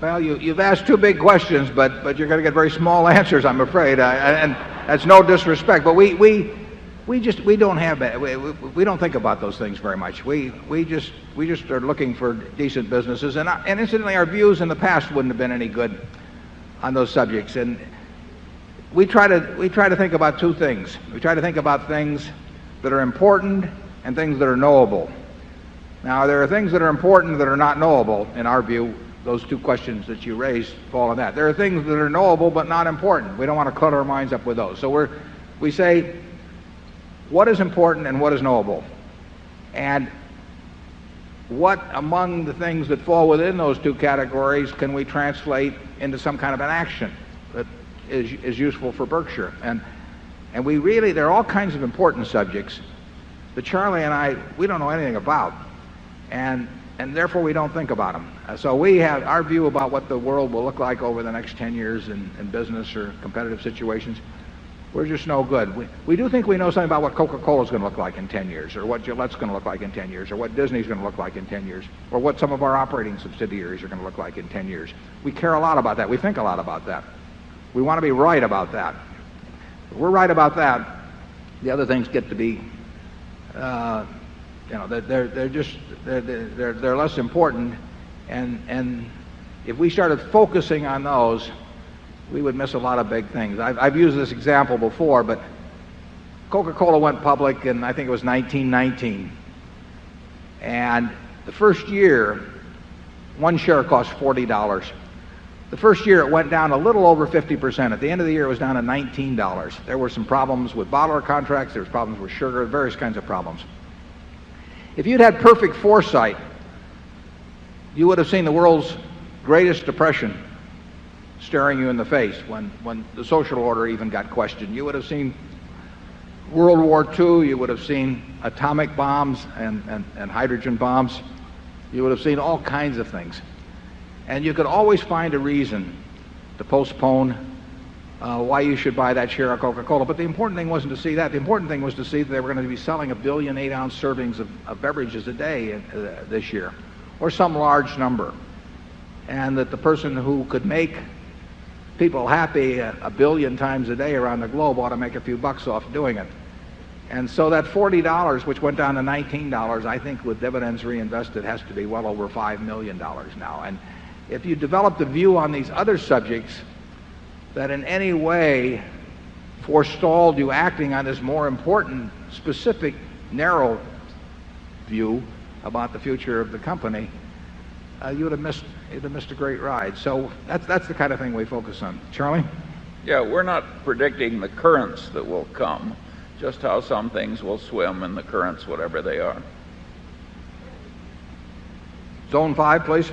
Well, you've asked two big questions, but you're going to get very small answers, I'm afraid. And that's no disrespect, but we don't think about those things very much. We just are looking for decent businesses, and incidentally, our views in the past wouldn't have been any good on those subjects. And we try to think about two things. We try to think about things that are important and things that are knowable. Now, there are things that are important that are not knowable. In our view, those two questions that you raised fall in that. There are things that are knowable but not important. We don't want to clutter our minds up with those. So we say, what is important and what is knowable? And what among the things that fall within those two categories can we translate into some kind of an action that is useful for Berkshire? And we really, there are all kinds of important subjects that Charlie and I, we don't know anything about. And therefore we don't think about them. So we have our view about what the world will look like over the next 10 years in business or competitive situations. We're just no good. We do think we know something about what Coca-Cola is going to look like in 10 years, or what Gillette's going to look like in 10 years, or what Disney's going to look like in 10 years, or what some of our operating subsidiaries are going to look like in 10 years. We care a lot about that. We think a lot about that. We want to be right about that. If we're right about that, the other things get to be, they're less important, and if we started focusing on those, we would miss a lot of big things. I've used this example before, but Coca-Cola went public in, I think it was 1919, and the first year, one share cost $40. The first year it went down a little over 50%. At the end of the year it was down to $19. There were some problems with bottler contracts, there was problems with sugar, various kinds of problems. If you'd had perfect foresight, you would have seen the world's greatest depression staring you in the face when the social order even got questioned. You would have seen World War II, you would have seen atomic bombs and hydrogen bombs. You would have seen all kinds of things. And you could always find a reason to postpone why you should buy that share of Coca-Cola. But the important thing wasn't to see that. The important thing was to see that they were going to be selling 1 billion 8-ounce servings of beverages a day this year, or some large number. And that the person who could make people happy 1 billion times a day around the globe ought to make a few bucks off doing it. And so that $40, which went down to $19, I think with dividends reinvested has to be well over $5 million now. And if you developed a view on these other subjects that in any way forestalled you acting on this more important, specific, narrow view about the future of the company, you would have missed a great ride. So that's the kind of thing we focus on. Charlie? Yeah, we're not predicting the currents that will come, just how some things will swim in the currents, whatever they are. Zone 5, please.